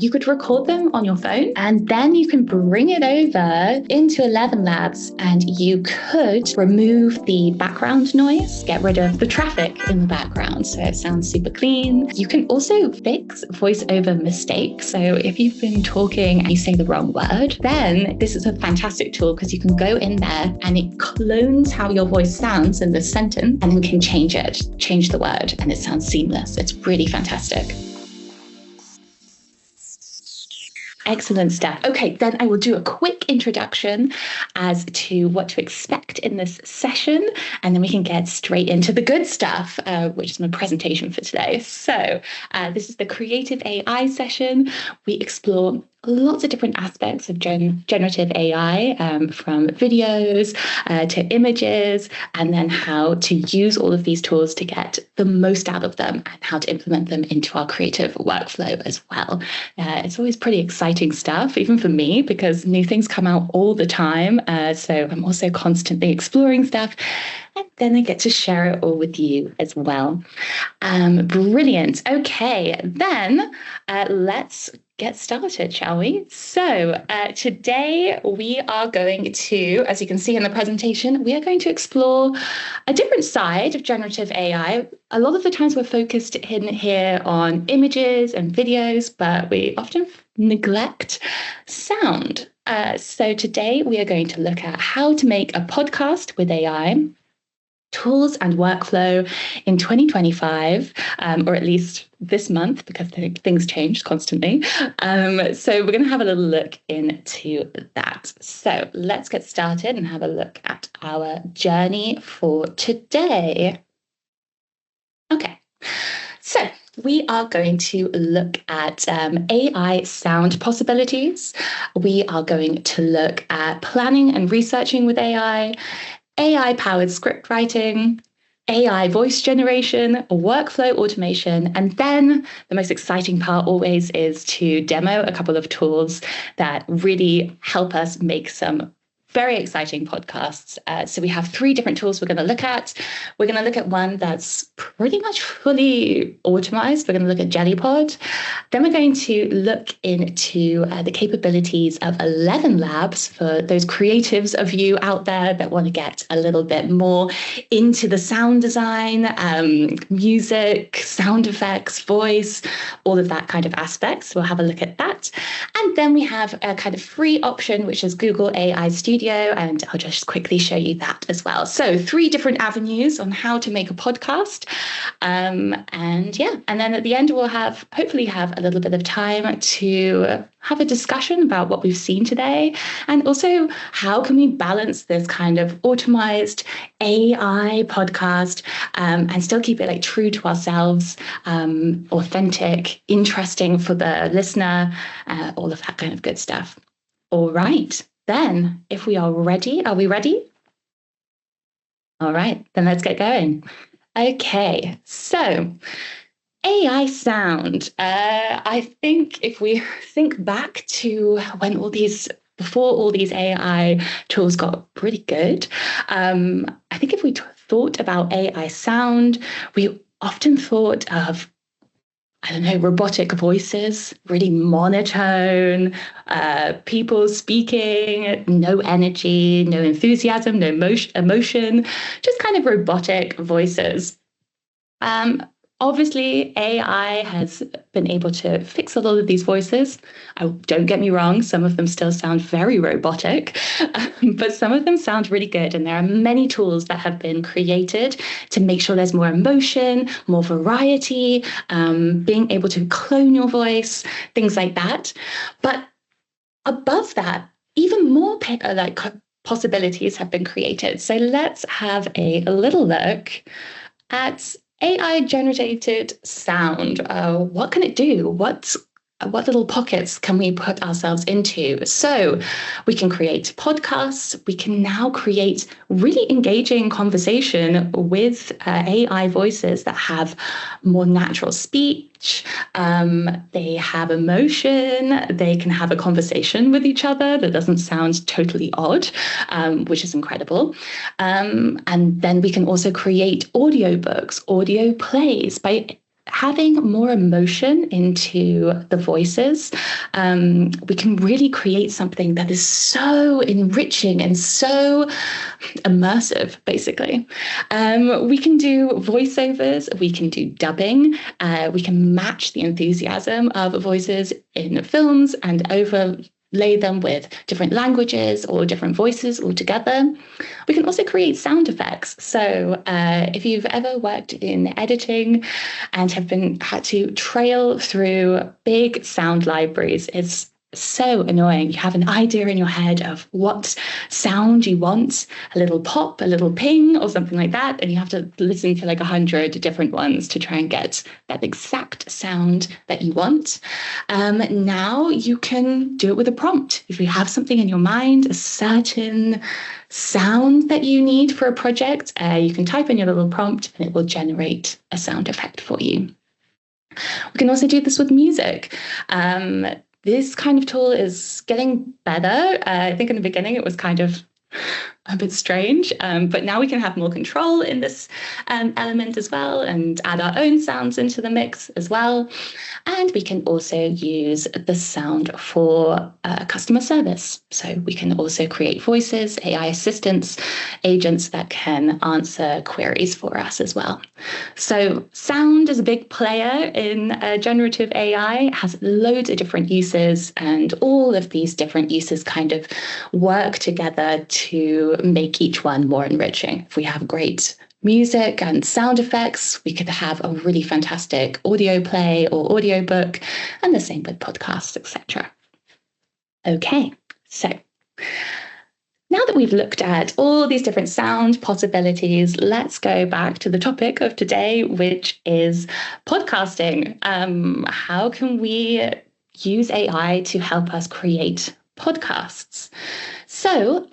You could record them on your phone and then you can bring it over into 11 Labs and you could remove the background noise, get rid of the traffic in the background so it sounds super clean. You can also fix voiceover mistakes. So if you've been talking and you say the wrong word, then this is a fantastic tool because you can go in there and it clones how your voice sounds in this sentence and then can change the word, and it sounds seamless. It's really fantastic. Excellent stuff. Okay, then I will do a quick introduction as to what to expect in this session, and then we can get straight into the good stuff, which is my presentation for today. So this is the Creative AI session. We explore lots of different aspects of generative AI, from videos to images, and then how to use all of these tools to get the most out of them and how to implement them into our creative workflow as well. It's always pretty exciting stuff, even for me, because new things come out all the time. So I'm also constantly exploring stuff. And then I get to share it all with you as well. Brilliant. Okay, then let's get started, shall we? So today we are going to, as you can see in the presentation, we are going to explore a different side of generative AI. A lot of the times we're focused in here on images and videos, but we often neglect sound. So today we are going to look at how to make a podcast with AI, tools and workflow in 2025, or at least this month, because things change constantly. So we're going to have a little look into that. So let's get started and have a look at our journey for today. Okay, so we are going to look at AI sound possibilities. We are going to look at planning and researching with AI-powered script writing, AI voice generation, workflow automation, and then the most exciting part always is to demo a couple of tools that really help us make some very exciting podcasts. So we have 3 different tools we're going to look at. We're going to look at one that's pretty much fully automized. We're going to look at JellyPod. Then we're going to look into the capabilities of 11 Labs for those creatives of you out there that want to get a little bit more into the sound design, music, sound effects, voice, all of that kind of aspects. So we'll have a look at that. And then we have a kind of free option, which is Google AI Studio, and I'll just quickly show you that as well. So 3 different avenues on how to make a podcast. And then at the end, we'll hopefully have a little bit of time to have a discussion about what we've seen today, and also how can we balance this kind of automized AI podcast and still keep it like true to ourselves, authentic, interesting for the listener, all of that kind of good stuff. All right, then if we are ready, are we ready? All right, then let's get going. Okay, so AI sound. I think if we think back to when before all these AI tools got pretty good, I think if we thought about AI sound, we often thought of, I don't know, robotic voices, really monotone, people speaking, no energy, no enthusiasm, no emotion, just kind of robotic voices. Obviously, AI has been able to fix a lot of these voices. Don't get me wrong, some of them still sound very robotic, but some of them sound really good. And there are many tools that have been created to make sure there's more emotion, more variety, being able to clone your voice, things like that. But above that, even more possibilities have been created. So let's have a little look at AI generated sound. What can it do? What little pockets can we put ourselves into? So we can create podcasts. We can now create really engaging conversation with AI voices that have more natural speech. They have emotion. They can have a conversation with each other that doesn't sound totally odd, which is incredible. And then we can also create audiobooks, audio plays by having more emotion into the voices, we can really create something that is so enriching and so immersive, basically. We can do voiceovers, we can do dubbing, we can match the enthusiasm of voices in films and overlay them with different languages or different voices altogether. We can also create sound effects. So if you've ever worked in editing and have had to trail through big sound libraries, it's so annoying. You have an idea in your head of what sound you want, a little pop, a little ping, or something like that, and you have to listen to like 100 different ones to try and get that exact sound that you want. Now you can do it with a prompt. If you have something in your mind, a certain sound that you need for a project, you can type in your little prompt and it will generate a sound effect for you. We can also do this with music. This kind of tool is getting better. I think in the beginning it was kind of a bit strange, but now we can have more control in this element as well and add our own sounds into the mix as well. And we can also use the sound for customer service. So we can also create voices, AI assistants, agents that can answer queries for us as well. So sound is a big player in generative AI. It has loads of different uses, and all of these different uses kind of work together to make each one more enriching. If we have great music and sound effects, we could have a really fantastic audio play or audiobook, and the same with podcasts, etc. Okay, so now that we've looked at all these different sound possibilities, let's go back to the topic of today, which is podcasting. How can we use AI to help us create podcasts? So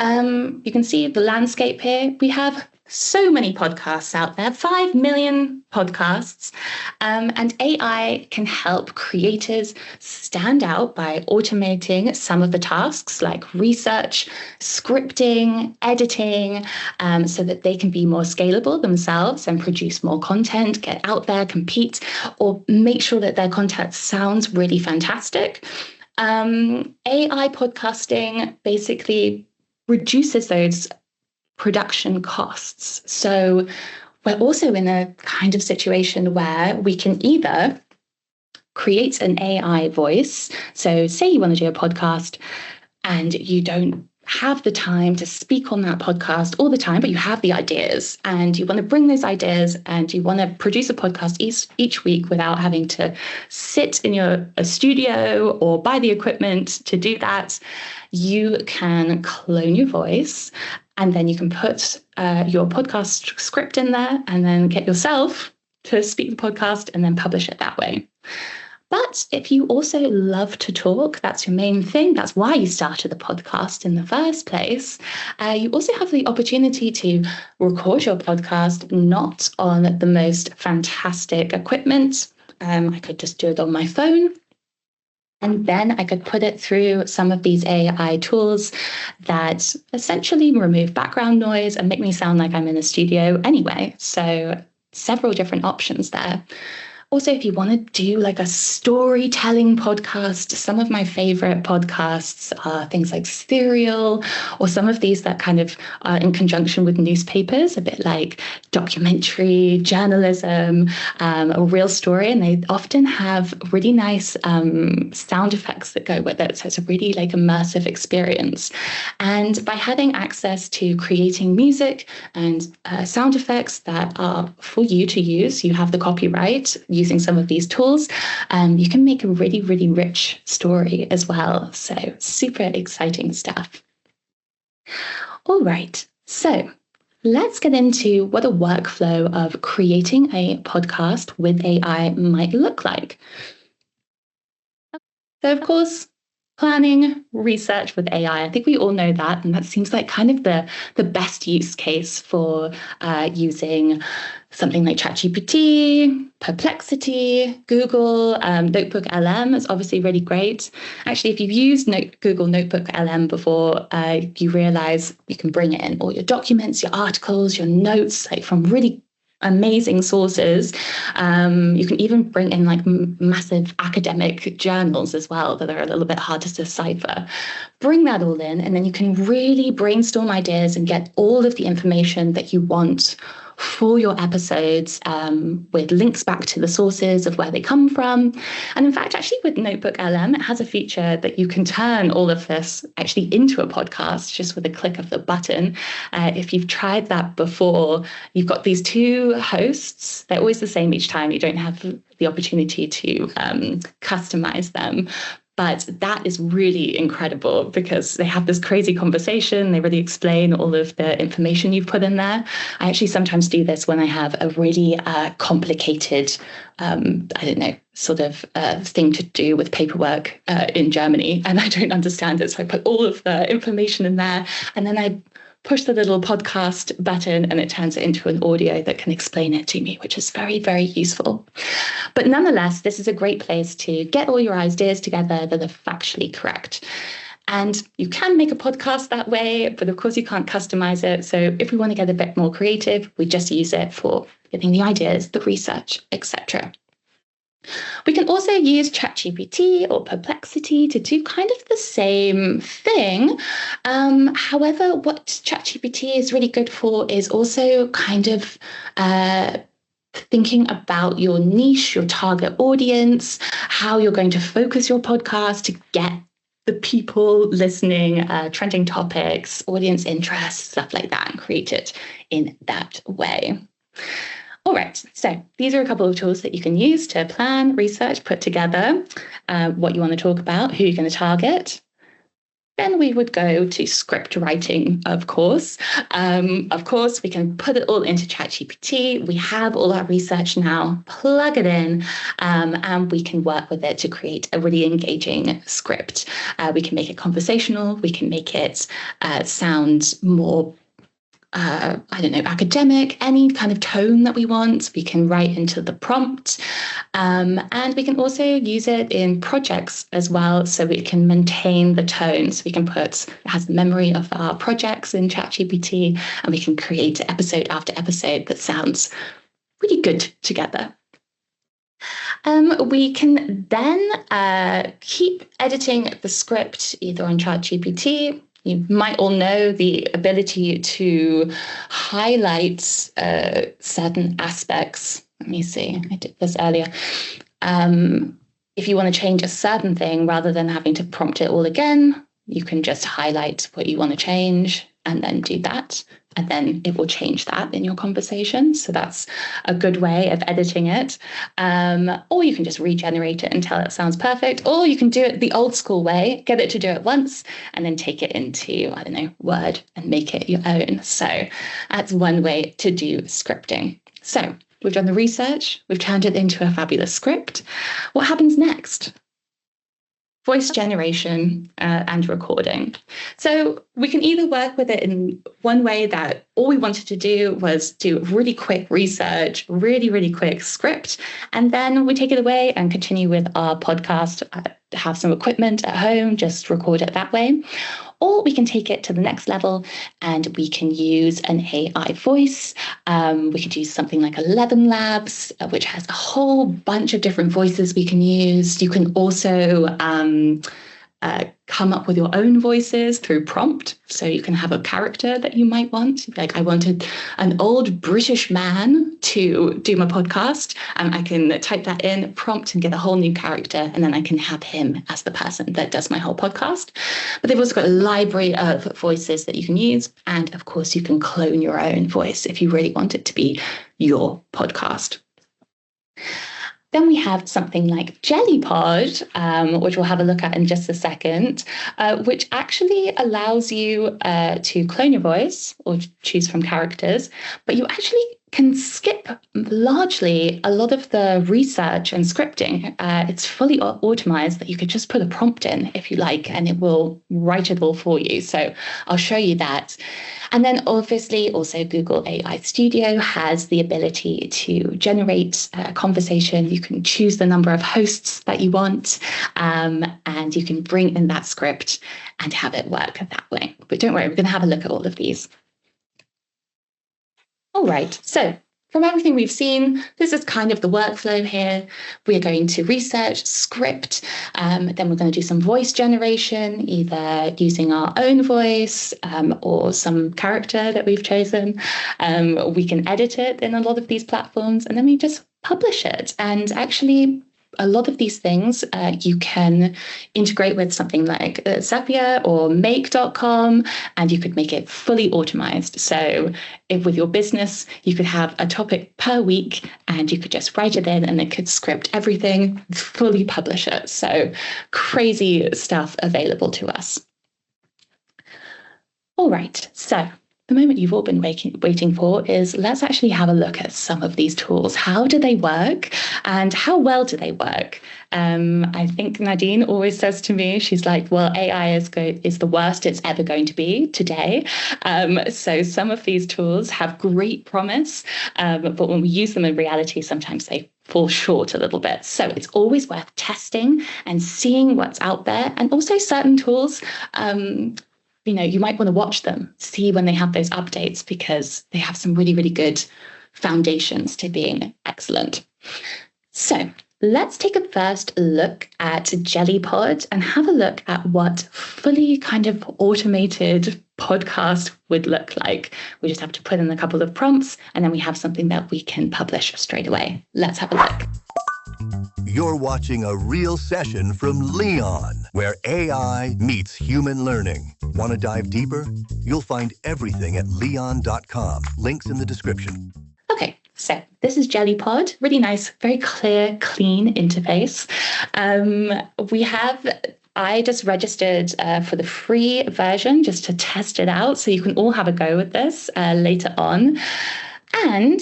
you can see the landscape here. We have so many podcasts out there, 5 million podcasts, and AI can help creators stand out by automating some of the tasks like research, scripting, editing, so that they can be more scalable themselves and produce more content, get out there, compete, or make sure that their content sounds really fantastic. AI podcasting basically reduces those production costs. So we're also in a kind of situation where we can either create an AI voice. So say you want to do a podcast and you don't have the time to speak on that podcast all the time, but you have the ideas and you want to bring those ideas and you want to produce a podcast each week without having to sit in a studio or buy the equipment to do that. You can clone your voice and then you can put your podcast script in there and then get yourself to speak the podcast and then publish it that way. But if you also love to talk, that's your main thing, that's why you started the podcast in the first place, you also have the opportunity to record your podcast not on the most fantastic equipment. I could just do it on my phone. And then I could put it through some of these AI tools that essentially remove background noise and make me sound like I'm in a studio anyway. So several different options there. Also, if you want to do like a storytelling podcast, some of my favorite podcasts are things like Serial, or some of these that kind of are in conjunction with newspapers, a bit like documentary journalism, a real story. And they often have really nice sound effects that go with it. So it's a really like immersive experience. And by having access to creating music and sound effects that are for you to use, you have the copyright using some of these tools, you can make a really, really rich story as well. So super exciting stuff. All right, so let's get into what a workflow of creating a podcast with AI might look like. So of course, planning, research with AI. I think we all know that, and that seems like kind of the best use case for using something like ChatGPT, Perplexity, Google NotebookLM is obviously really great. Actually, if you've used Google NotebookLM before, you realize you can bring in all your documents, your articles, your notes, like from really amazing sources. You can even bring in like massive academic journals as well that are a little bit hard to decipher. Bring that all in, and then you can really brainstorm ideas and get all of the information that you want for your episodes, with links back to the sources of where they come from. And in fact, actually with NotebookLM, it has a feature that you can turn all of this actually into a podcast just with a click of the button. If you've tried that before, you've got these two hosts. They're always the same each time. You don't have the opportunity to customize them. But that is really incredible because they have this crazy conversation. They really explain all of the information you've put in there. I actually sometimes do this when I have a really complicated, sort of thing to do with paperwork in Germany, and I don't understand it. So I put all of the information in there, and then I push the little podcast button and it turns it into an audio that can explain it to me, which is very, very useful. But nonetheless, this is a great place to get all your ideas together that are factually correct. And you can make a podcast that way, but of course you can't customize it. So if we want to get a bit more creative, we just use it for getting the ideas, the research, etc. We can also use ChatGPT or Perplexity to do kind of the same thing. However, what ChatGPT is really good for is also kind of thinking about your niche, your target audience, how you're going to focus your podcast to get the people listening, trending topics, audience interest, stuff like that, and create it in that way. All right, so these are a couple of tools that you can use to plan, research, put together what you want to talk about, who you're going to target. Then we would go to script writing, of course. Of course, we can put it all into ChatGPT. We have all our research now, plug it in, and we can work with it to create a really engaging script. We can make it conversational. We can make it sound more academic, any kind of tone that we want. We can write into the prompt. And we can also use it in projects as well, so we can maintain the tone. So we can it has the memory of our projects in ChatGPT, and we can create episode after episode that sounds really good together. We can then keep editing the script either on ChatGPT. You might all know the ability to highlight certain aspects. Let me see, I did this earlier. If you want to change a certain thing, rather than having to prompt it all again, you can just highlight what you want to change and then do that. And then it will change that in your conversation. So that's a good way of editing it. Or you can just regenerate it until it sounds perfect. Or you can do it the old school way, get it to do it once, and then take it into, Word and make it your own. So that's one way to do scripting. So we've done the research, we've turned it into a fabulous script. What happens next? Voice generation and recording. So we can either work with it in one way that all we wanted to do was do really quick research, really, really quick script, and then we take it away and continue with our podcast, have some equipment at home, just record it that way. Or we can take it to the next level and we can use an AI voice. We could use something like 11 Labs, which has a whole bunch of different voices we can use. You can also come up with your own voices through prompt. So you can have a character that you might want. Like, I wanted an old British man to do my podcast, and I can type that in, prompt, and get a whole new character, and then I can have him as the person that does my whole podcast. But they've also got a library of voices that you can use. And of course, you can clone your own voice if you really want it to be your podcast. Then we have something like JellyPod, which we'll have a look at in just a second, which actually allows you to clone your voice or choose from characters, but you actually can skip largely a lot of the research and scripting. It's fully automated that you could just put a prompt in if you like, and it will write it all for you. So I'll show you that. And then obviously also Google AI Studio has the ability to generate a conversation. You can choose the number of hosts that you want, and you can bring in that script and have it work that way. But don't worry, we're going to have a look at all of these. All right, so from everything we've seen, this is kind of the workflow here. We're going to research, script, then we're going to do some voice generation, either using our own voice or some character that we've chosen. We can edit it in a lot of these platforms, and then we just publish it. And actually, a lot of these things you can integrate with something like Zapier or make.com, and you could make it fully automized. So if with your business, you could have a topic per week and you could just write it in and it could script everything, fully publish it. So crazy stuff available to us. All right, so the moment you've all been waiting for is let's actually have a look at some of these tools. How do they work and how well do they work? I think Nadine always says to me, she's like, well, AI is the worst it's ever going to be today. So some of these tools have great promise, but when we use them in reality, sometimes they fall short a little bit. So it's always worth testing and seeing what's out there. And also certain tools, you might want to watch them, see when they have those updates, because they have some really, really good foundations to being excellent. So let's take a first look at JellyPod and have a look at what fully kind of automated podcast would look like. We just have to put in a couple of prompts and then we have something that we can publish straight away. Let's have a look. You're watching a real session from LEEON, where AI meets human learning. Want to dive deeper? You'll find everything at leon.com. Links in the description. Okay, so this is JellyPod. Really nice, very clear, clean interface. I just registered for the free version just to test it out, so you can all have a go with this later on. And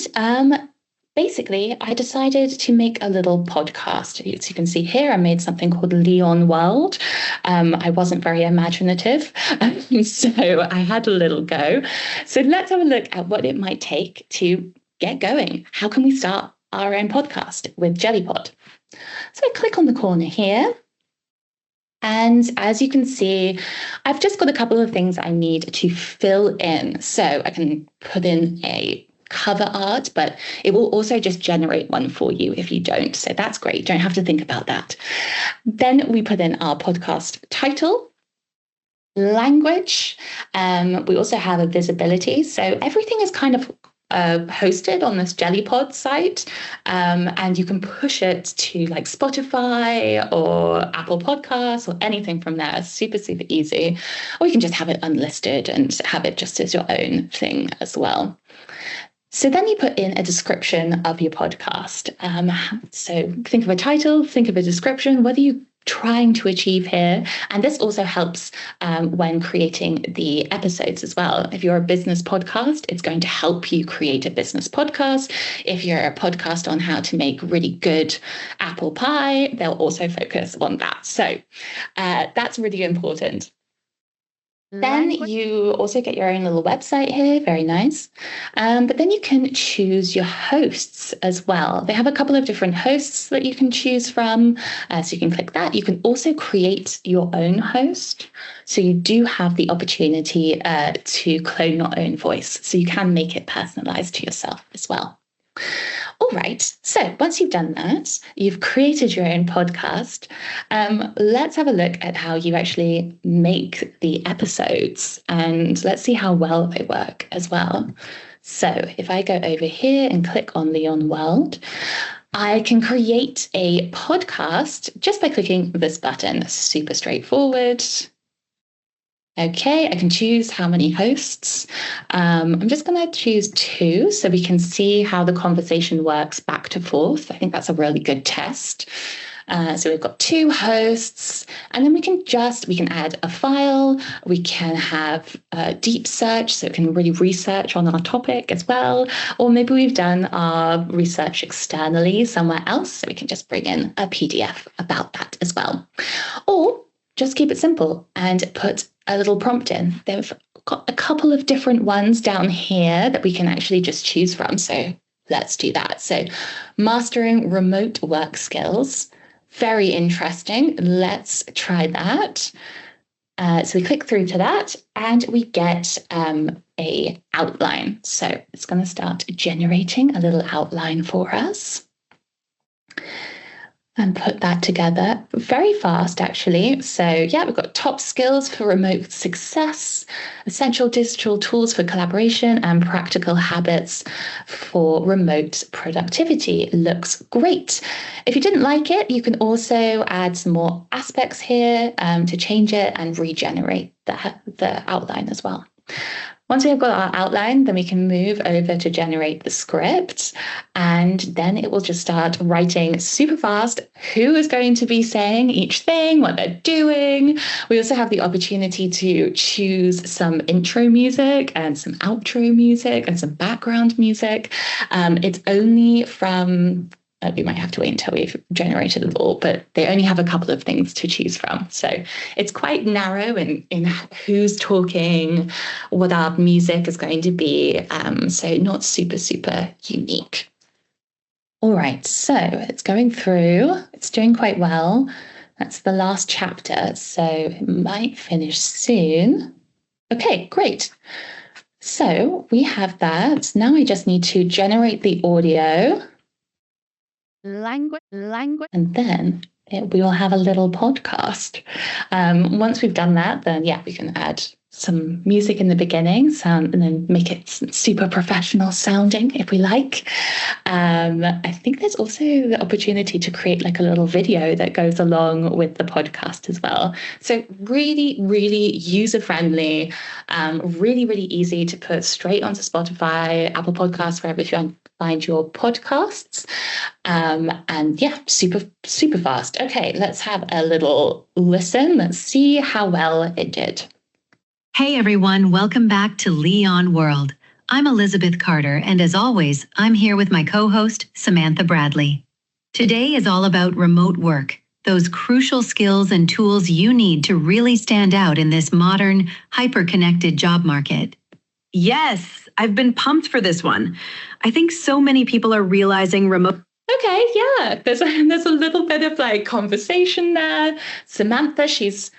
basically, I decided to make a little podcast. As you can see here, I made something called LEEON World. I wasn't very imaginative, so I had a little go. So let's have a look at what it might take to get going. How can we start our own podcast with JellyPod? So I click on the corner here. And as you can see, I've just got a couple of things I need to fill in. So I can put in a cover art, but it will also just generate one for you if you don't. So that's great. You don't have to think about that. Then we put in our podcast title, language. We also have a visibility. So everything is kind of hosted on this JellyPod site, and you can push it to like Spotify or Apple Podcasts or anything from there. It's super, super easy. Or you can just have it unlisted and have it just as your own thing as well. So then you put in a description of your podcast. So think of a title, think of a description. What are you trying to achieve here? And this also helps when creating the episodes as well. If you're a business podcast, it's going to help you create a business podcast. If you're a podcast on how to make really good apple pie, they'll also focus on that. So that's really important. Then you also get your own little website here, very nice. But then you can choose your hosts as well. They have a couple of different hosts that you can choose from. So you can click that. You can also create your own host. So you do have the opportunity to clone your own voice. So you can make it personalized to yourself as well. All right, so once you've done that, you've created your own podcast. Let's have a look at how you actually make the episodes, and let's see how well they work as well. So if I go over here and click on LEEON World, I can create a podcast just by clicking this button. Super straightforward. Okay, I can choose how many hosts. I'm just going to choose 2 so we can see how the conversation works back to forth. I think that's a really good test. So we've got 2 hosts, and then we can add a file. We can have a deep search, so it can really research on our topic as well. Or maybe we've done our research externally somewhere else, so we can just bring in a PDF about that as well. Or just keep it simple and put a little prompt in. They've got a couple of different ones down here that we can actually just choose from. So let's do that. So mastering remote work skills. Very interesting. Let's try that. So we click through to that and we get a outline. So it's going to start generating a little outline for us and put that together very fast, actually. So yeah, we've got top skills for remote success, essential digital tools for collaboration, and practical habits for remote productivity. Looks great. If you didn't like it, you can also add some more aspects here to change it and regenerate the outline as well. Once we have got our outline, then we can move over to generate the script, and then it will just start writing super fast who is going to be saying each thing, what they're doing. We also have the opportunity to choose some intro music and some outro music and some background music. It's only from we might have to wait until we've generated it all, but they only have a couple of things to choose from. So it's quite narrow in who's talking, what our music is going to be. So not super, super unique. All right, so it's going through. It's doing quite well. That's the last chapter, so it might finish soon. Okay, great. So we have that. Now I just need to generate the audio. Language. And then we will have a little podcast. Once we've done that, then yeah, we can add some music in the beginning, and then make it super professional sounding if we like. I think there's also the opportunity to create like a little video that goes along with the podcast as well. So really, really user-friendly, really, really easy to put straight onto Spotify, Apple Podcasts, wherever you find your podcasts. And yeah, super, super fast. Okay, let's have a little listen. Let's see how well it did. Hey everyone, welcome back to LEEON World. I'm Elizabeth Carter, and as always, I'm here with my co-host, Samantha Bradley. Today is all about remote work, those crucial skills and tools you need to really stand out in this modern, hyper-connected job market. Yes, I've been pumped for this one. I think so many people are realizing remote. Okay, yeah, there's a little bit of like conversation there. Samantha, she's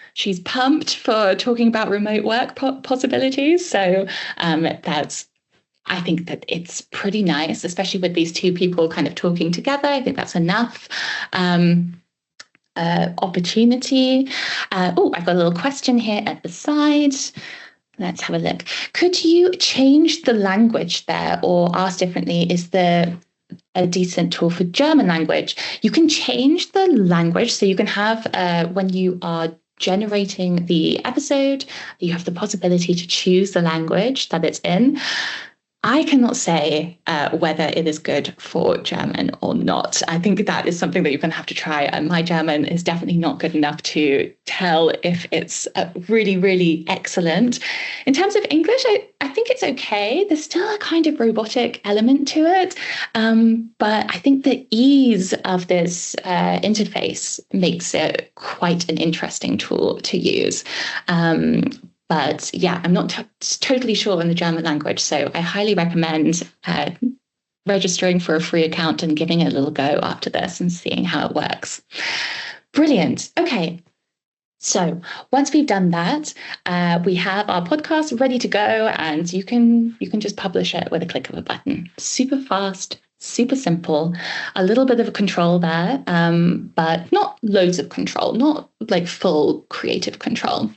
pumped for talking about remote work possibilities. So I think that it's pretty nice, especially with these two people kind of talking together. I think that's enough opportunity. I've got a little question here at the side. Let's have a look. Could you change the language there, or ask differently, is there a decent tool for German language? You can change the language. So you can have, when you are generating the episode, you have the possibility to choose the language that it's in. I cannot say whether it is good for German or not. I think that is something that you're going to have to try. And my German is definitely not good enough to tell if it's really, really excellent. In terms of English, I think it's okay. There's still a kind of robotic element to it. But I think the ease of this interface makes it quite an interesting tool to use. But yeah, I'm not totally sure on the German language, so I highly recommend registering for a free account and giving it a little go after this and seeing how it works. Brilliant. Okay. So once we've done that, we have our podcast ready to go, and you can just publish it with a click of a button. Super fast, super simple, a little bit of control there, but not loads of control, not like full creative control.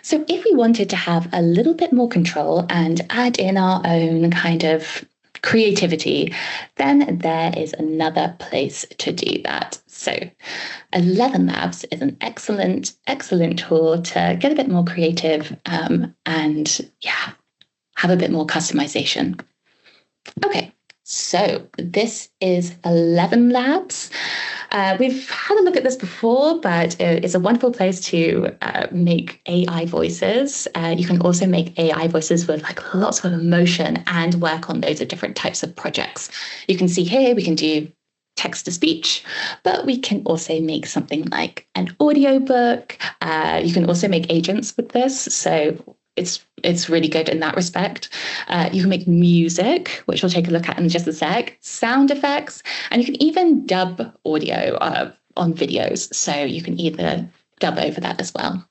So if we wanted to have a little bit more control and add in our own kind of creativity, then there is another place to do that. So 11 Labs is an excellent, excellent tool to get a bit more creative and yeah, have a bit more customization. Okay. So this is 11 Labs. We've had a look at this before, but it's a wonderful place to make AI voices. You can also make AI voices with like lots of emotion and work on loads of different types of projects. You can see here, we can do text to speech, but we can also make something like an audiobook. You can also make agents with this. So it's really good in that respect. You can make music, which we'll take a look at in just a sec, sound effects, and you can even dub audio on videos. So you can either dub over that as well.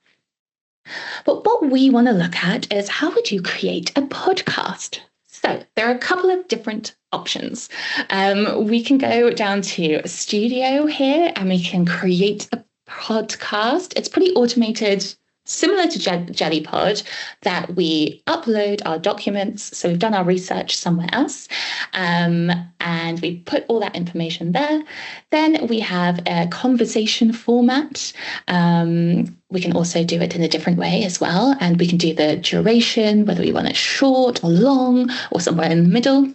But what we want to look at is how would you create a podcast? So there are a couple of different options. We can go down to Studio here and we can create a podcast. It's pretty automated, similar to Jellypod, that we upload our documents. So we've done our research somewhere else, and we put all that information there. Then we have a conversation format. We can also do it in a different way as well. And we can do the duration, whether we want it short or long or somewhere in the middle.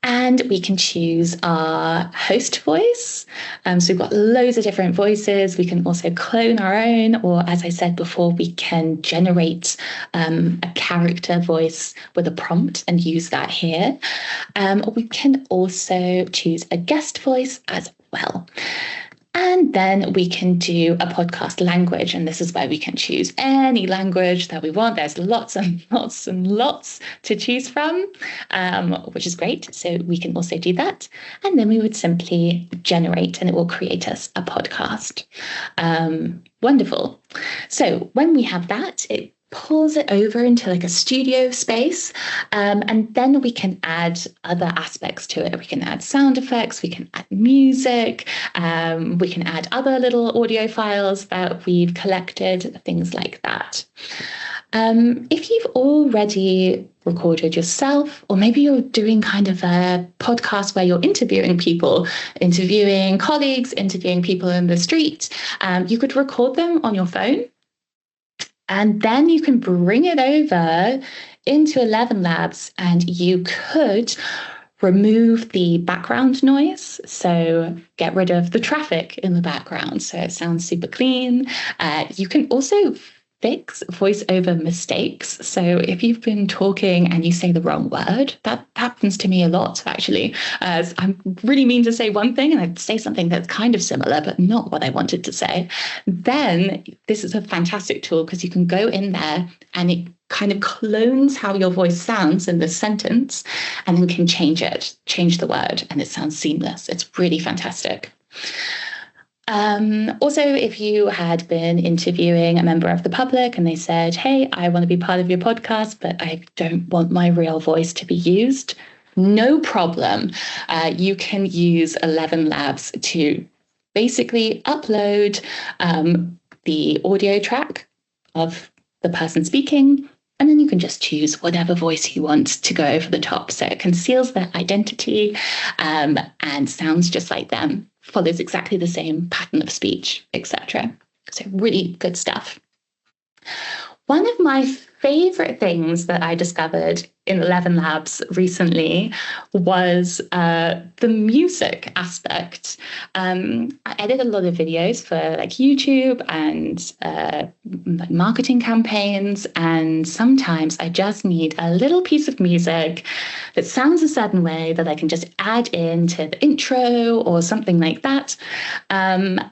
And we can choose our host voice. So we've got loads of different voices. We can also clone our own, or as I said before, we can generate a character voice with a prompt and use that here. We can also choose a guest voice as well. And then we can do a podcast language, and this is where we can choose any language that we want. There's lots and lots and lots to choose from, which is great. So we can also do that. And then we would simply generate, and it will create us a podcast. Wonderful. So when we have that, it pulls it over into like a studio space, and then we can add other aspects to it. We can add sound effects, we can add music, we can add other little audio files that we've collected, things like that. If you've already recorded yourself, or maybe you're doing kind of a podcast where you're interviewing people, interviewing colleagues, interviewing people in the street, you could record them on your phone. And then you can bring it over into 11 Labs and you could remove the background noise. So get rid of the traffic in the background so it sounds super clean. You can also fix voiceover mistakes. So if you've been talking and you say the wrong word, that happens to me a lot, actually. I'm really mean to say one thing and I say something that's kind of similar, but not what I wanted to say. Then this is a fantastic tool because you can go in there and it kind of clones how your voice sounds in this sentence and then can change the word, and it sounds seamless. It's really fantastic. Also, if you had been interviewing a member of the public and they said, hey, I want to be part of your podcast, but I don't want my real voice to be used, no problem. You can use 11 Labs to basically upload the audio track of the person speaking, and then you can just choose whatever voice you want to go over the top. So it conceals their identity and sounds just like them, follows exactly the same pattern of speech, etc. So really good stuff. One of my favorite things that I discovered in 11 Labs recently was the music aspect. I edit a lot of videos for like YouTube and like marketing campaigns, and sometimes I just need a little piece of music that sounds a certain way that I can just add into the intro or something like that. And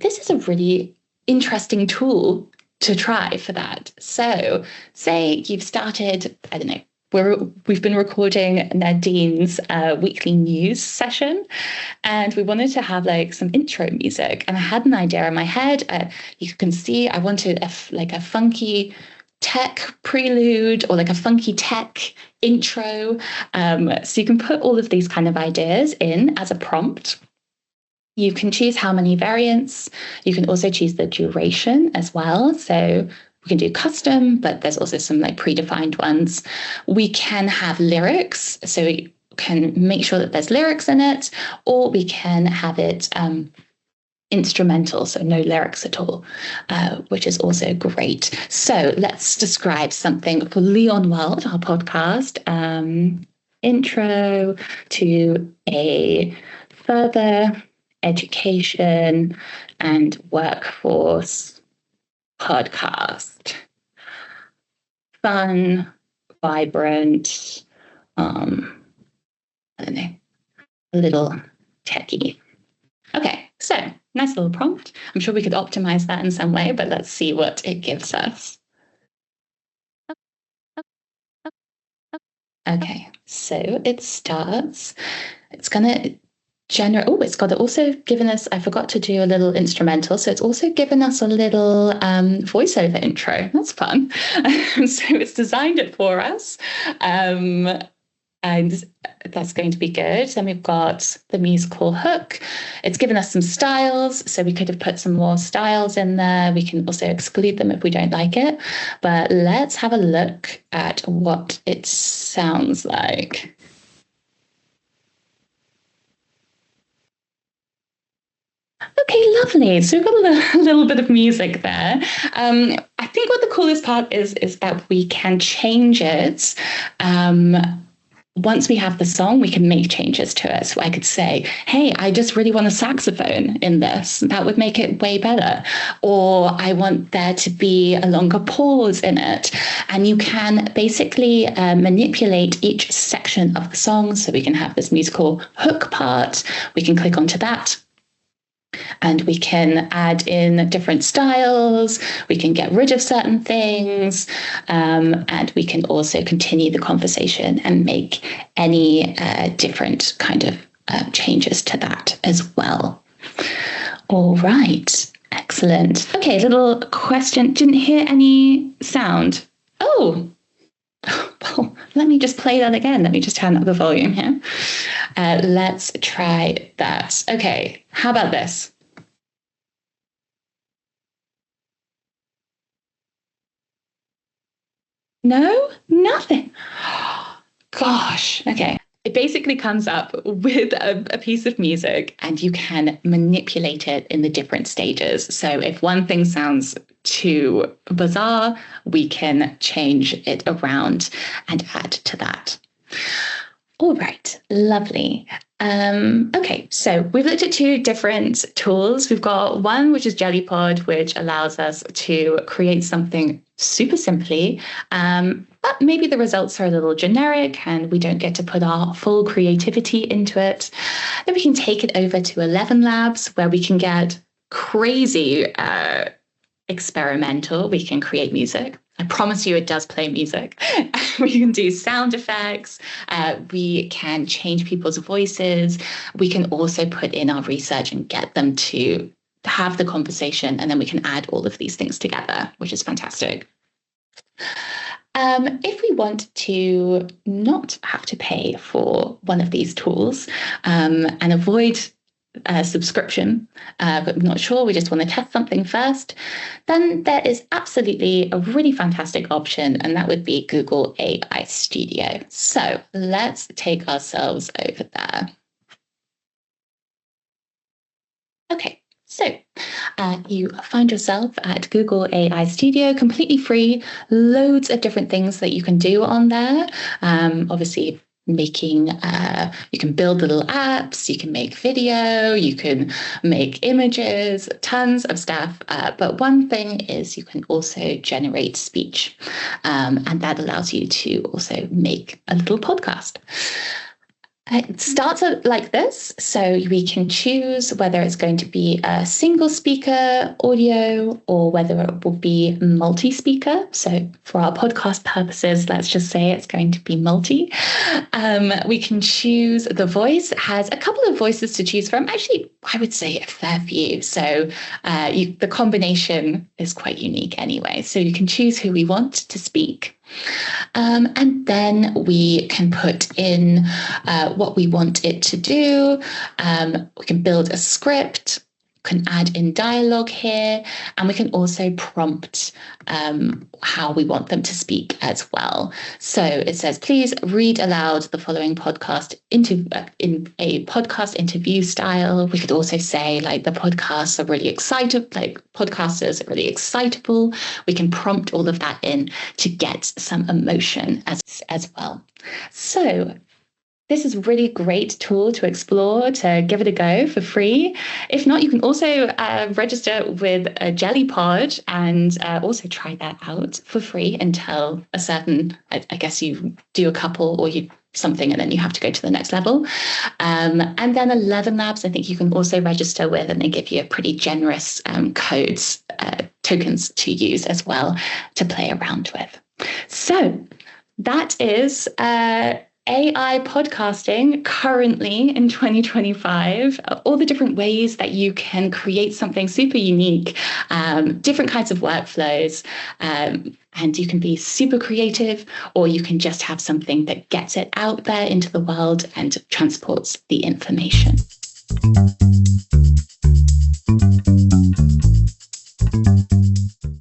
this is a really interesting tool to try for that. So say you've started, I don't know, we've been recording Nadine's weekly news session, and we wanted to have like some intro music. And I had an idea in my head. You can see I wanted a funky tech prelude or like a funky tech intro. So you can put all of these kind of ideas in as a prompt. You can choose how many variants. You can also choose the duration as well. So we can do custom, but there's also some like predefined ones. We can have lyrics. So we can make sure that there's lyrics in it, or we can have it instrumental, so no lyrics at all, which is also great. So let's describe something for LEEON World, our podcast. Intro to a further education and workforce podcast. Fun, vibrant, I don't know, a little techie. Okay, so nice little prompt. I'm sure we could optimize that in some way, but let's see what it gives us. Okay, so it starts. It's going to it's got also given us, I forgot to do a little instrumental, so it's also given us a little voiceover intro. That's fun. So it's designed it for us. And that's going to be good. Then we've got the musical hook. It's given us some styles, so we could have put some more styles in there. We can also exclude them if we don't like it. But let's have a look at what it sounds like. Okay, lovely. So we've got a little bit of music there. I think what the coolest part is that we can change it. Once we have the song, we can make changes to it. So I could say, hey, I just really want a saxophone in this. That would make it way better. Or I want there to be a longer pause in it. And you can basically manipulate each section of the song. So we can have this musical hook part. We can click onto that. And we can add in different styles, we can get rid of certain things, and we can also continue the conversation and make any different kind of changes to that as well. All right, excellent. Okay, little question. Didn't hear any sound. Oh, well, let me just play that again. Let me just turn up the volume here. Let's try that. Okay, how about this? No, nothing. Gosh, okay. It basically comes up with a piece of music and you can manipulate it in the different stages. So if one thing sounds too bizarre, we can change it around and add to that. All right, lovely. Okay, so we've looked at two different tools. We've got one, which is JellyPod, which allows us to create something super simply, but maybe the results are a little generic and we don't get to put our full creativity into it. Then we can take it over to 11 Labs, where we can get crazy experimental. We can create music. I promise you it does play music. We can do sound effects. We can change people's voices. We can also put in our research and get them to have the conversation. And then we can add all of these things together, which is fantastic. If we want to not have to pay for one of these tools and avoid subscription, but we're not sure, we just want to test something first, then there is absolutely a really fantastic option, and that would be Google AI Studio. So let's take ourselves over there. Okay, so you find yourself at Google AI Studio, completely free, loads of different things that you can do on there. Obviously, making you can build little apps, you can make video, you can make images, tons of stuff, but one thing is you can also generate speech, and that allows you to also make a little podcast. It starts out like this, so we can choose whether it's going to be a single speaker audio or whether it will be multi-speaker. So for our podcast purposes, let's just say it's going to be multi. We can choose the voice. It has a couple of voices to choose from. Actually, I would say a fair few. So the combination is quite unique anyway. So you can choose who we want to speak. And then we can put in what we want it to do. We can build a script, can add in dialogue here, and we can also prompt how we want them to speak as well. So it says, please read aloud the following podcast in a podcast interview style. We could also say, like, the podcasts are really excited, like podcasters are really excitable. We can prompt all of that in to get some emotion as well. So this is a really great tool to explore, to give it a go for free. If not, you can also register with a JellyPod and also try that out for free until a certain, I guess you do a couple or you something and then you have to go to the next level. And then 11 Labs, I think you can also register with, and they give you a pretty generous tokens to use as well to play around with. So that is AI podcasting currently in 2025, all the different ways that you can create something super unique, different kinds of workflows. And you can be super creative, or you can just have something that gets it out there into the world and transports the information.